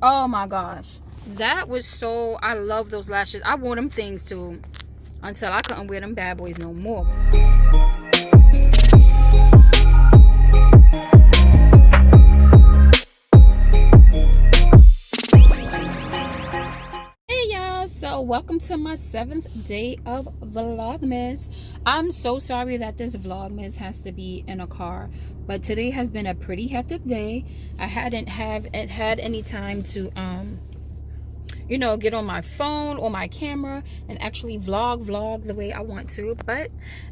Oh my gosh, that was so, I love those lashes. I wore them things too until I couldn't wear them bad boys no more. So welcome to my 7th day of Vlogmas. I'm so sorry that this Vlogmas has to be in a car, but today has been a pretty hectic day. I hadn't had any time to you know, get on my phone or my camera and actually vlog the way I want to, but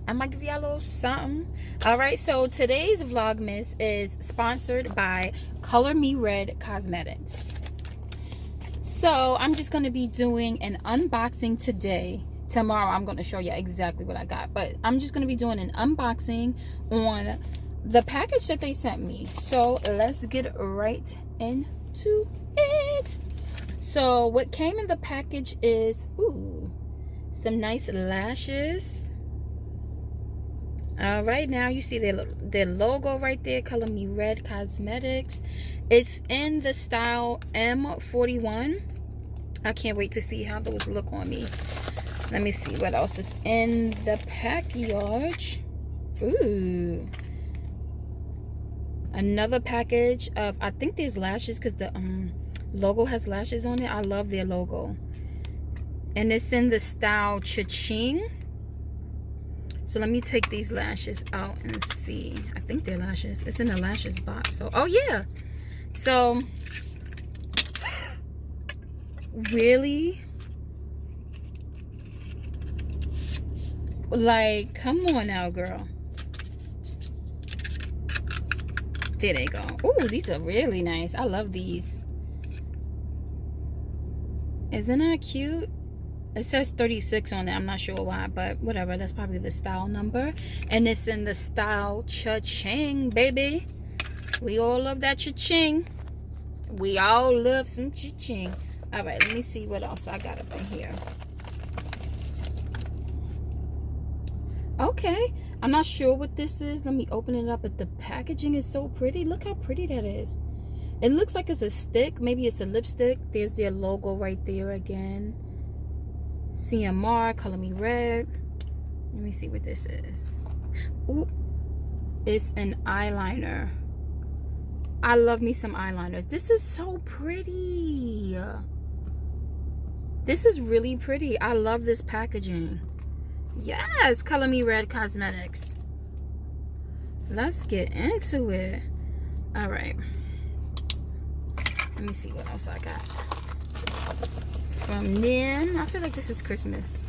I'm gonna give y'all a little something. All right, so today's Vlogmas is sponsored by Color Me Red Cosmetics. So I'm just going to be doing an unboxing today. Tomorrow I'm going to show you exactly what I got, but I'm just going to be doing an unboxing on the package that they sent me. So let's get right into it. So what came in the package is some nice lashes. All right, now you see their logo right there, Color Me Red Cosmetics. It's in the style M41. I can't wait to see how those look on me. Let me see what else is in the package. Ooh, another package of, I think there's lashes because the logo has lashes on it. I love their logo, and it's in the style Cha-Ching. So let me take these lashes out and see. I think they're lashes. It's in the lashes box. So, oh yeah. So, really? Like, come on now, girl. There they go. Ooh, these are really nice. I love these. Isn't that cute? It says 36 on it. I'm not sure why, but whatever. That's probably the style number. And it's in the style Cha-Ching, baby. We all love that Cha-Ching. We all love some Cha-Ching. All right, let me see what else I got up in here. Okay, I'm not sure what this is. Let me open it up. But the packaging is so pretty. Look how pretty that is. It looks like it's a stick. Maybe it's a lipstick. There's their logo right there again. CMR, Color Me Red. Let me see what this is. Ooh, it's an eyeliner. I love me some eyeliners. This is so pretty. This is really pretty. I love this packaging. Yes, Color Me Red Cosmetics. Let's get into it. All right. Let me see what else I got. From them, I feel like this is Christmas.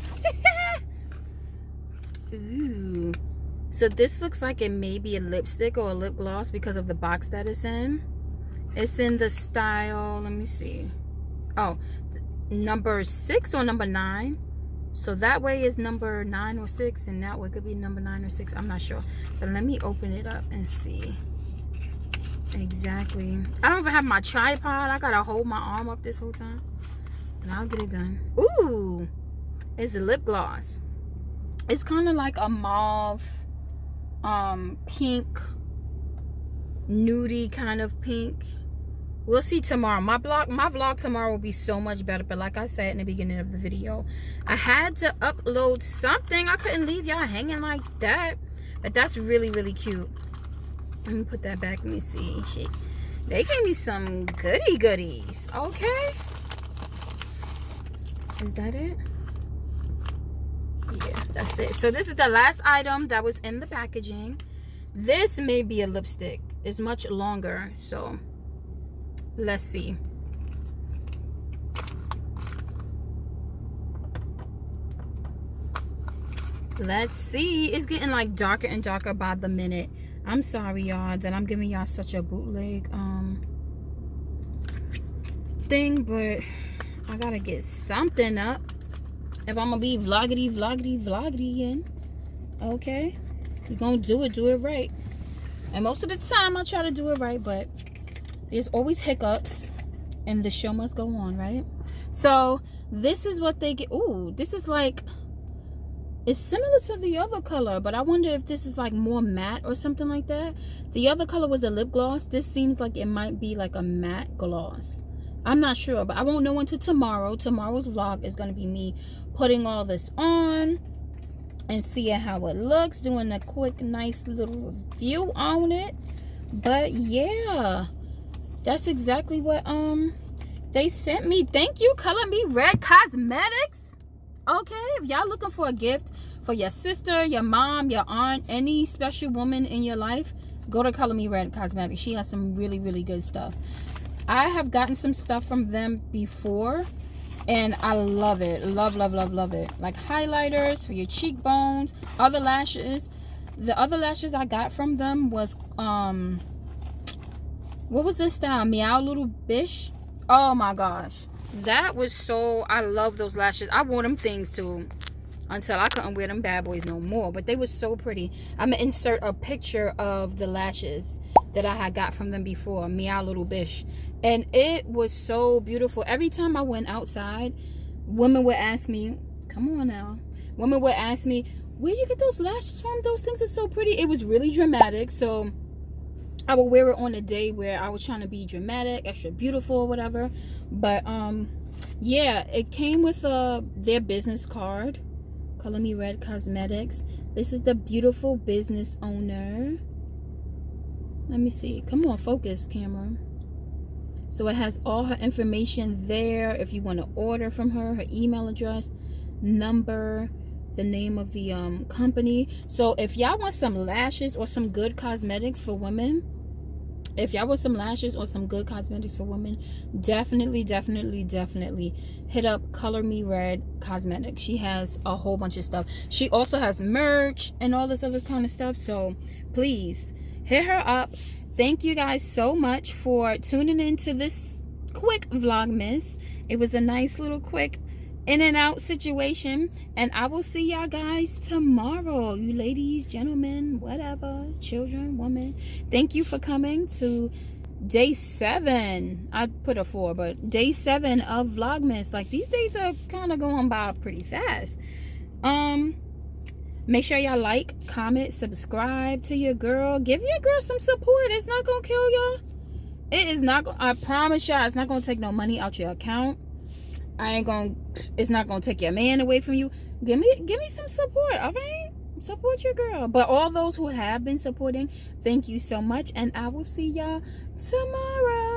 Ooh. So this looks like it may be a lipstick or a lip gloss because of the box that it's in. It's in the style, let me see. Oh, number 6 or number 9. So that way is number 9 or 6, and that way could be number 9 or 6. I'm not sure. But let me open it up and see. Exactly. I don't even have my tripod. I gotta hold my arm up this whole time. And I'll get it done. Ooh, it's a lip gloss. It's kind of like a mauve, pink, nudie kind of pink. We'll see tomorrow. My vlog tomorrow will be so much better. But like I said in the beginning of the video, I had to upload something. I couldn't leave y'all hanging like that. But that's really, really cute. Let me put that back. Let me see. Shit. They gave me some goodies. Okay. Is that it? Yeah, that's it. So this is the last item that was in the packaging. This may be a lipstick. It's much longer, so let's see. Let's see. It's getting like darker and darker by the minute. I'm sorry, y'all, that I'm giving y'all such a bootleg thing, but I gotta get something up if I'm gonna be vloggity in. Okay, you're gonna do it right. And most of the time I try to do it right, but there's always hiccups and the show must go on, right? So this is what they get. Ooh, this is like, it's similar to the other color, but I wonder if this is like more matte or something like that. The other color was a lip gloss. This seems like it might be like a matte gloss. I'm not sure, but I won't know until tomorrow. Tomorrow's vlog is going to be me putting all this on and seeing how it looks, doing a quick nice little review on it. But yeah, that's exactly what they sent me. Thank you, Color Me Red Cosmetics. Okay, if y'all looking for a gift for your sister, your mom, your aunt, any special woman in your life, go to Color Me Red Cosmetics. She has some really, really good stuff. I have gotten some stuff from them before, and I love it. Love, love, love, love it. Like highlighters for your cheekbones, other lashes. The other lashes I got from them was, what was this style? Meow Little Bish. Oh my gosh. That was so, I love those lashes. I wore them things too until I couldn't wear them bad boys no more. But they were so pretty. I'm going to insert a picture of the lashes that I had got from them before. Meow Little Bish. And it was so beautiful. Every time I went outside, women would ask me, come on now. Women would ask me, where you get those lashes from? Those things are so pretty. It was really dramatic. So I would wear it on a day where I was trying to be dramatic, extra beautiful, or whatever. But yeah, it came with their business card. Color Me Red Cosmetics. This is the beautiful business owner. Let me see. Come on, focus, camera. So it has all her information there. If you want to order from her, her email address, number, the name of the company. So if y'all want some lashes or some good cosmetics for women, definitely hit up Color Me Red Cosmetics. She has a whole bunch of stuff. She also has merch and all this other kind of stuff. So please hit her up. Thank you guys so much for tuning into this quick vlogmas. It was a nice little quick in and out situation, and I will see y'all guys tomorrow. You ladies, gentlemen, whatever, children, women, thank you for coming to day 7. I put a 4, but day 7 of vlogmas. Like, these days are kind of going by pretty fast. Make sure y'all like, comment, subscribe to your girl. Give your girl some support. It's not gonna kill y'all. It is not gonna, I promise y'all, it's not gonna take no money out your account. It's not gonna take your man away from you. Give me some support, all right? Support your girl. But all those who have been supporting, thank you so much, and I will see y'all tomorrow.